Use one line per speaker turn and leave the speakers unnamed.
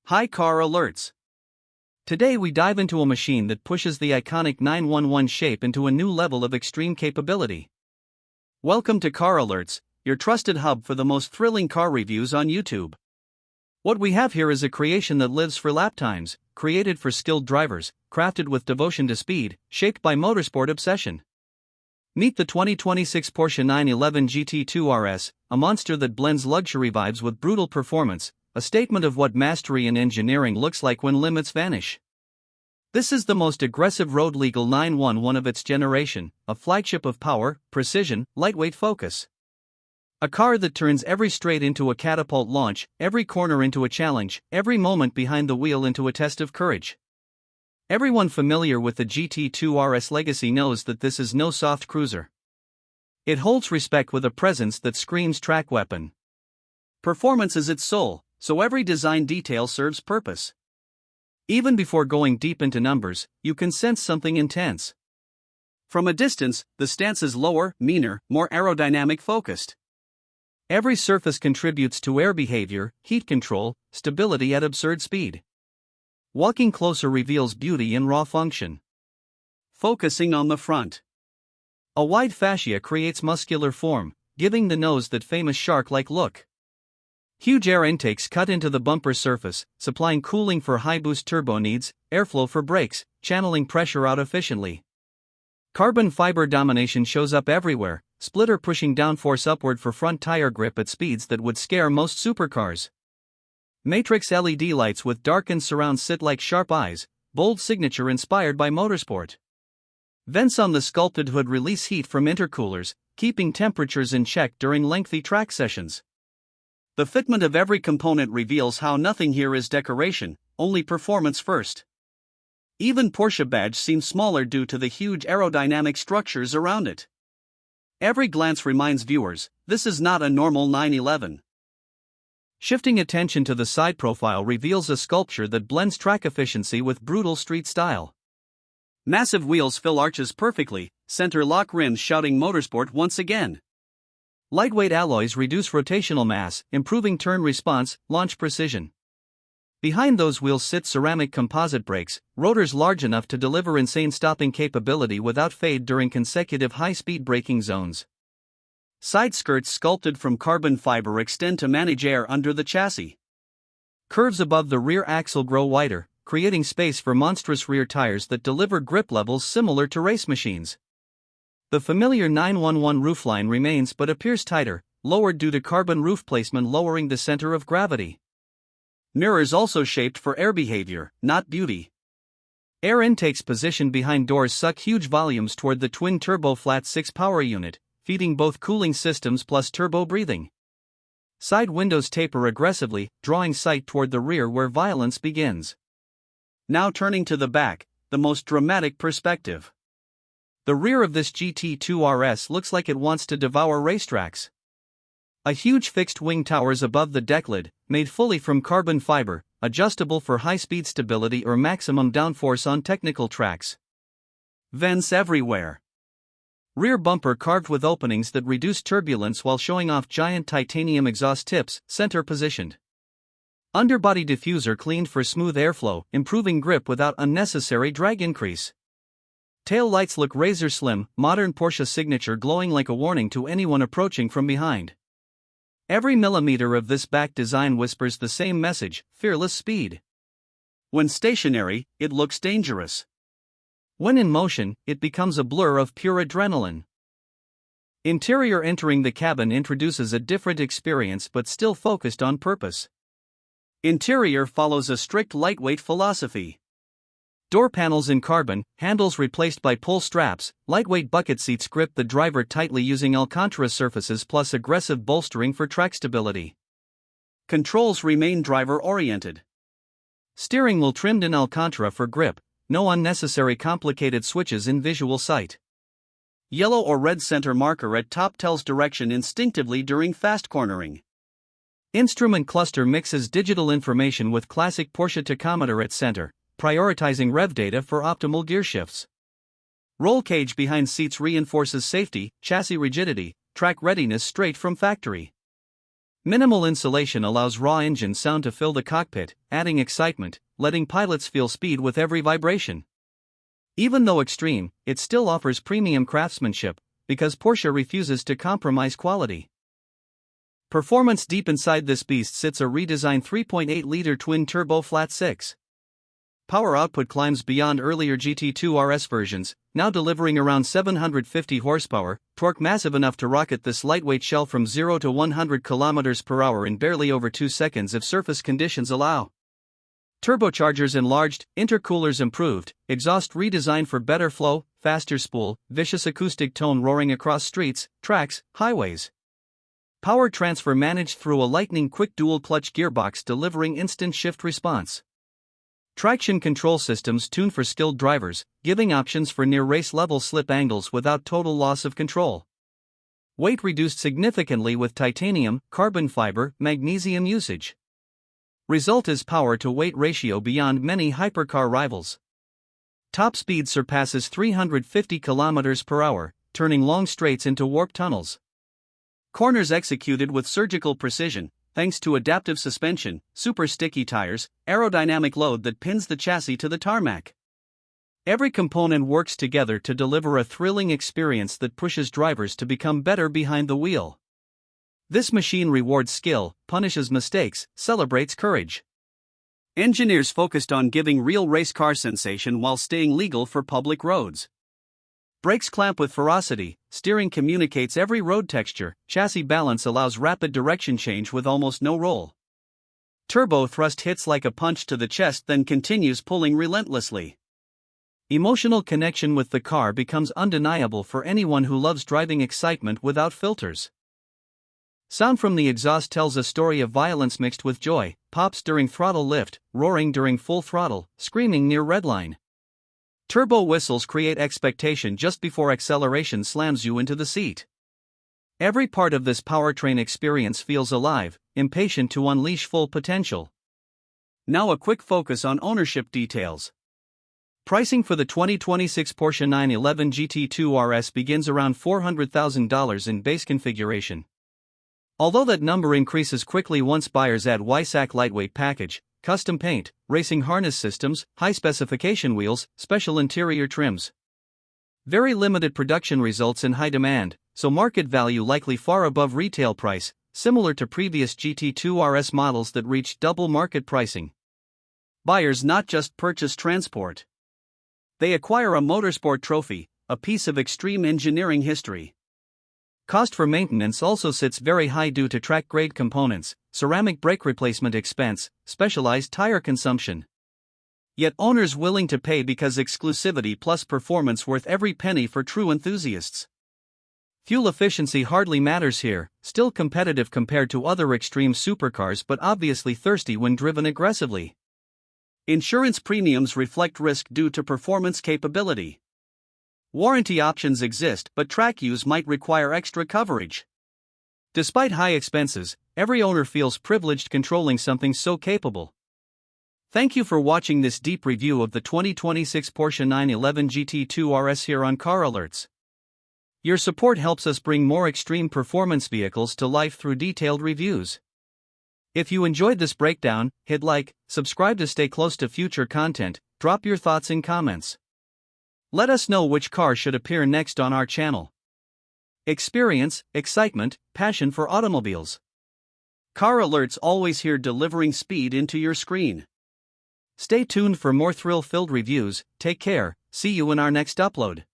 High car alerts. Today we dive into a machine that pushes the iconic 911 shape into a new level of extreme capability. Welcome to Car Alerts, your trusted hub for the most thrilling car reviews on YouTube. What we have here is a creation that lives for lap times, created for skilled drivers, crafted with devotion to speed, shaped by motorsport obsession. Meet the 2026 Porsche 911 GT2 RS, a monster that blends luxury vibes with brutal performance, a statement of what mastery in engineering looks like when limits vanish. This is the most aggressive road-legal 911 of its generation, a flagship of power, precision, lightweight focus. A car that turns every straight into a catapult launch, every corner into a challenge, every moment behind the wheel into a test of courage. Everyone familiar with the GT2 RS legacy knows that this is no soft cruiser. It holds respect with a presence that screams track weapon. Performance is its soul, so every design detail serves purpose. Even before going deep into numbers, you can sense something intense. From a distance, the stance is lower, meaner, more aerodynamic focused. Every surface contributes to air behavior, heat control, stability at absurd speed. Walking closer reveals beauty in raw function. Focusing on the front. A wide fascia creates muscular form, giving the nose that famous shark-like look. Huge air intakes cut into the bumper surface, supplying cooling for high-boost turbo needs, airflow for brakes, channeling pressure out efficiently. Carbon fiber domination shows up everywhere, splitter pushing downforce upward for front tire grip at speeds that would scare most supercars. Matrix LED lights with darkened surround sit like sharp eyes, bold signature inspired by motorsport. Vents on the sculpted hood release heat from intercoolers, keeping temperatures in check during lengthy track sessions. The fitment of every component reveals how nothing here is decoration, only performance first. Even Porsche badge seems smaller due to the huge aerodynamic structures around it. Every glance reminds viewers, this is not a normal 911. Shifting attention to the side profile reveals a sculpture that blends track efficiency with brutal street style. Massive wheels fill arches perfectly, center lock rims shouting motorsport once again. Lightweight alloys reduce rotational mass, improving turn response, launch precision. Behind those wheels sit ceramic composite brakes, rotors large enough to deliver insane stopping capability without fade during consecutive high-speed braking zones. Side skirts sculpted from carbon fiber extend to manage air under the chassis. Curves above the rear axle grow wider, creating space for monstrous rear tires that deliver grip levels similar to race machines. The familiar 911 roofline remains but appears tighter, lowered due to carbon roof placement lowering the center of gravity. Mirrors also shaped for air behavior, not beauty. Air intakes positioned behind doors suck huge volumes toward the twin-turbo flat-6 power unit, feeding both cooling systems plus turbo breathing. Side windows taper aggressively, drawing sight toward the rear where violence begins. Now turning to the back, the most dramatic perspective. The rear of this GT2 RS looks like it wants to devour racetracks. A huge fixed-wing towers above the deck lid, made fully from carbon fiber, adjustable for high-speed stability or maximum downforce on technical tracks. Vents everywhere. Rear bumper carved with openings that reduce turbulence while showing off giant titanium exhaust tips, center-positioned. Underbody diffuser cleaned for smooth airflow, improving grip without unnecessary drag increase. Tail lights look razor slim, modern Porsche signature glowing like a warning to anyone approaching from behind. Every millimeter of this back design whispers the same message, fearless speed. When stationary, it looks dangerous. When in motion, it becomes a blur of pure adrenaline. Interior entering the cabin introduces a different experience but still focused on purpose. Interior follows a strict lightweight philosophy. Door panels in carbon, handles replaced by pull straps, lightweight bucket seats grip the driver tightly using Alcantara surfaces plus aggressive bolstering for track stability. Controls remain driver-oriented. Steering wheel trimmed in Alcantara for grip, no unnecessary complicated switches in visual sight. Yellow or red center marker at top tells direction instinctively during fast cornering. Instrument cluster mixes digital information with classic Porsche tachometer at center, prioritizing rev data for optimal gear shifts. Roll cage behind seats reinforces safety, chassis rigidity, track readiness straight from factory. Minimal insulation allows raw engine sound to fill the cockpit, adding excitement, letting pilots feel speed with every vibration. Even though extreme, it still offers premium craftsmanship, because Porsche refuses to compromise quality. Performance. Deep inside this beast sits a redesigned 3.8-liter twin-turbo flat-six. Power output climbs beyond earlier GT2 RS versions, now delivering around 750 horsepower, torque massive enough to rocket this lightweight shell from 0 to 100 km per hour in barely over 2 seconds if surface conditions allow. Turbochargers enlarged, intercoolers improved, exhaust redesigned for better flow, faster spool, vicious acoustic tone roaring across streets, tracks, highways. Power transfer managed through a lightning-quick dual-clutch gearbox delivering instant shift response. Traction control systems tuned for skilled drivers, giving options for near race-level slip angles without total loss of control. Weight reduced significantly with titanium, carbon fiber, magnesium usage. Result is power-to-weight ratio beyond many hypercar rivals. Top speed surpasses 350 km per hour, turning long straights into warp tunnels. Corners executed with surgical precision, thanks to adaptive suspension, super sticky tires, aerodynamic load that pins the chassis to the tarmac. Every component works together to deliver a thrilling experience that pushes drivers to become better behind the wheel. This machine rewards skill, punishes mistakes, celebrates courage. Engineers focused on giving real race car sensation while staying legal for public roads. Brakes clamp with ferocity, steering communicates every road texture, chassis balance allows rapid direction change with almost no roll. Turbo thrust hits like a punch to the chest then continues pulling relentlessly. Emotional connection with the car becomes undeniable for anyone who loves driving excitement without filters. Sound from the exhaust tells a story of violence mixed with joy, pops during throttle lift, roaring during full throttle, screaming near redline. Turbo whistles create expectation just before acceleration slams you into the seat. Every part of this powertrain experience feels alive, impatient to unleash full potential. Now a quick focus on ownership details. Pricing for the 2026 Porsche 911 GT2 RS begins around $400,000 in base configuration. Although that number increases quickly once buyers add WISAC lightweight package, custom paint, racing harness systems, high-specification wheels, special interior trims. Very limited production results in high demand, so market value likely far above retail price, similar to previous GT2 RS models that reached double market pricing. Buyers not just purchase transport. They acquire a motorsport trophy, a piece of extreme engineering history. Cost for maintenance also sits very high due to track-grade components, ceramic brake replacement expense, specialized tire consumption. Yet owners willing to pay because exclusivity plus performance worth every penny for true enthusiasts. Fuel efficiency hardly matters here, still competitive compared to other extreme supercars but obviously thirsty when driven aggressively. Insurance premiums reflect risk due to performance capability. Warranty options exist, but track use might require extra coverage. Despite high expenses, every owner feels privileged controlling something so capable. Thank you for watching this deep review of the 2026 Porsche 911 GT2 RS here on Car Alerts. Your support helps us bring more extreme performance vehicles to life through detailed reviews. If you enjoyed this breakdown, hit like, subscribe to stay close to future content, drop your thoughts in comments. Let us know which car should appear next on our channel. Experience, excitement, passion for automobiles. Car Alerts always here delivering speed into your screen. Stay tuned for more thrill-filled reviews. Take care, see you in our next upload.